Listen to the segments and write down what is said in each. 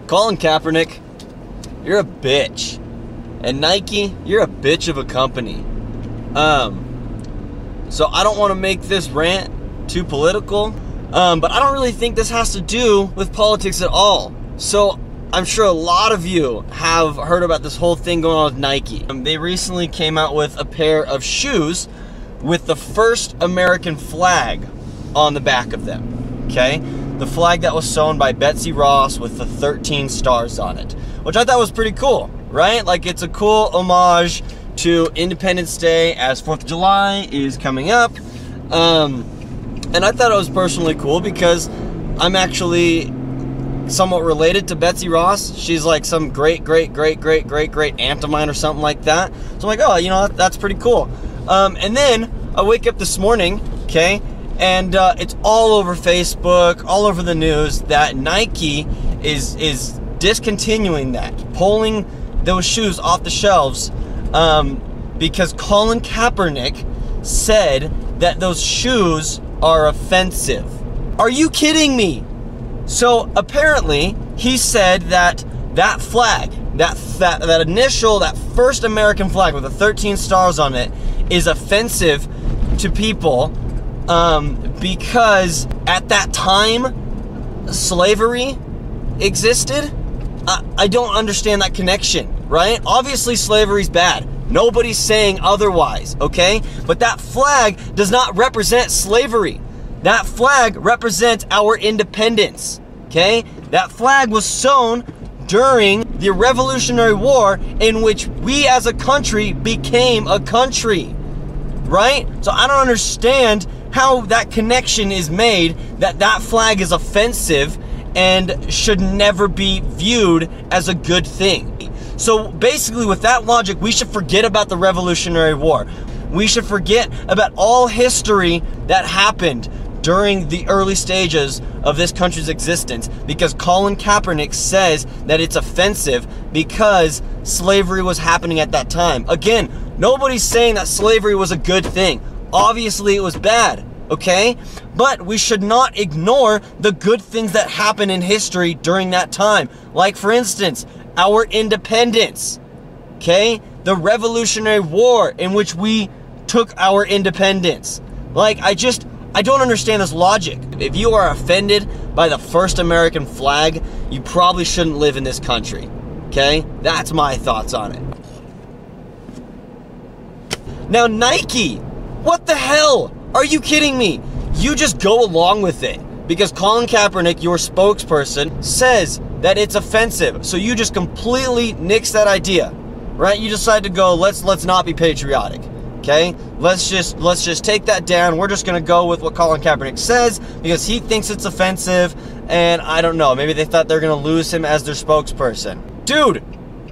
Colin Kaepernick, you're a bitch. And Nike, you're a bitch of a company. So I don't want to make this rant too political, but I don't really think this has to do with politics at all. So I'm sure a lot of you have heard about this whole thing going on with Nike. They recently came out with a pair of shoes with the first American flag on the back of them, okay? The flag that was sewn by Betsy Ross with the 13 stars on it, which I thought was pretty cool, right? Like, it's a cool homage to Independence Day as 4th of July is coming up. And I thought it was personally cool because I'm actually somewhat related to Betsy Ross. She's like some great aunt of mine or something like that. So I'm like, oh, you know, that's pretty cool. And then I wake up this morning, okay, and it's all over Facebook, all over the news that Nike is discontinuing that, pulling those shoes off the shelves, because Colin Kaepernick said that those shoes are offensive. Are you kidding me? So apparently he said that that flag, that initial, that first American flag with the 13 stars on it is offensive to people, because at that time slavery existed. I don't understand that connection, right? Obviously slavery's bad. Nobody's saying otherwise, okay? But that flag does not represent slavery. That flag represents our independence, okay? That flag was sewn during the Revolutionary War, in which we as a country became a country, right? So I don't understand how that connection is made, that that flag is offensive and should never be viewed as a good thing. So basically, with that logic, we should forget about the Revolutionary War. We should forget about all history that happened during the early stages of this country's existence, because Colin Kaepernick says that it's offensive because slavery was happening at that time. Again, nobody's saying that slavery was a good thing. Obviously, it was bad, okay? But we should not ignore the good things that happened in history during that time. Like, for instance, our independence, okay? The Revolutionary War, in which we took our independence. Like, I don't understand this logic. If you are offended by the first American flag, you probably shouldn't live in this country, okay? That's my thoughts on it. Now, Nike, what the hell? Are you kidding me? You just go along with it because Colin Kaepernick, your spokesperson, says that it's offensive. So you just completely nix that idea, right? You decide to go, let's not be patriotic, okay? Let's just take that down. We're just gonna go with what Colin Kaepernick says because he thinks it's offensive, and I don't know, maybe they thought they're gonna lose him as their spokesperson. Dude,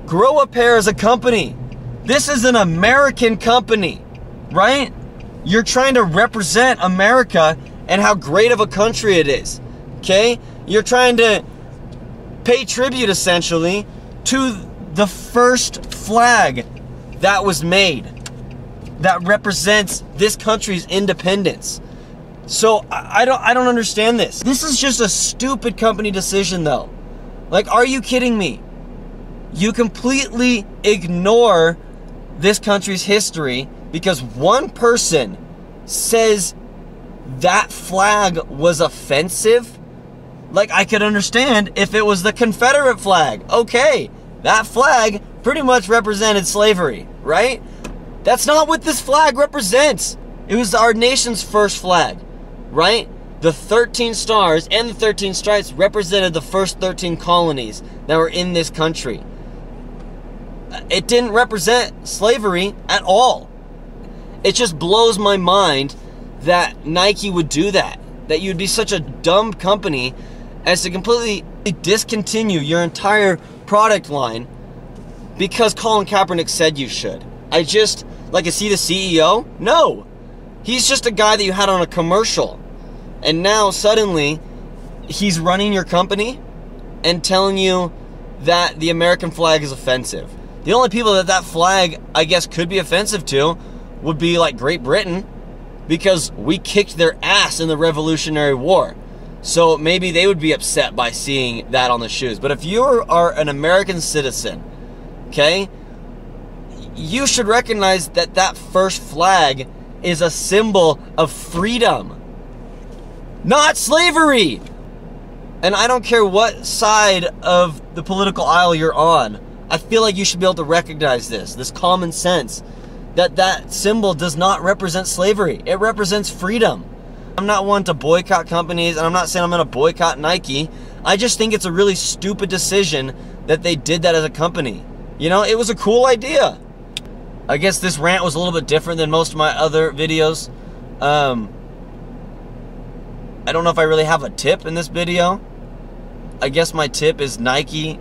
grow a pair as a company. This is an American company, right? You're trying to represent America and how great of a country it is, okay? You're trying to pay tribute, essentially, to the first flag that was made that represents this country's independence. So I don't understand this. This is just a stupid company decision, though. Like, are you kidding me? You completely ignore this country's history because one person says that flag was offensive. Like, I could understand if it was the Confederate flag. Okay, that flag pretty much represented slavery, right? That's not what this flag represents. It was our nation's first flag, right? The 13 stars and the 13 stripes represented the first 13 colonies that were in this country. It didn't represent slavery at all. It just blows my mind that Nike would do that. That you'd be such a dumb company as to completely discontinue your entire product line because Colin Kaepernick said you should. Is he the CEO? No. He's just a guy that you had on a commercial. And now suddenly he's running your company and telling you that the American flag is offensive. The only people that flag, I guess, could be offensive to would be like Great Britain, because we kicked their ass in the Revolutionary War. So maybe they would be upset by seeing that on the shoes. But if you are an American citizen, okay, you should recognize that that first flag is a symbol of freedom, not slavery. And I don't care what side of the political aisle you're on, I feel like you should be able to recognize this common sense, that that symbol does not represent slavery. It represents freedom. I'm not one to boycott companies, and I'm not saying I'm going to boycott Nike. I just think it's a really stupid decision that they did that as a company. You know, it was a cool idea. I guess this rant was a little bit different than most of my other videos. I don't know if I really have a tip in this video. I guess my tip is Nike,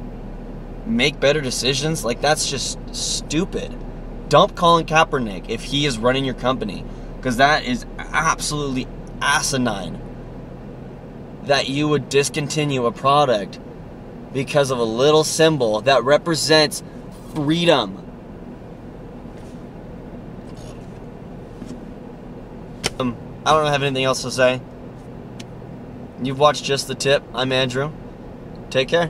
make better decisions. Like, that's just stupid. Dump Colin Kaepernick if he is running your company, because that is absolutely asinine that you would discontinue a product because of a little symbol that represents freedom. I don't have anything else to say. You've watched Just the Tip. I'm Andrew. Take care.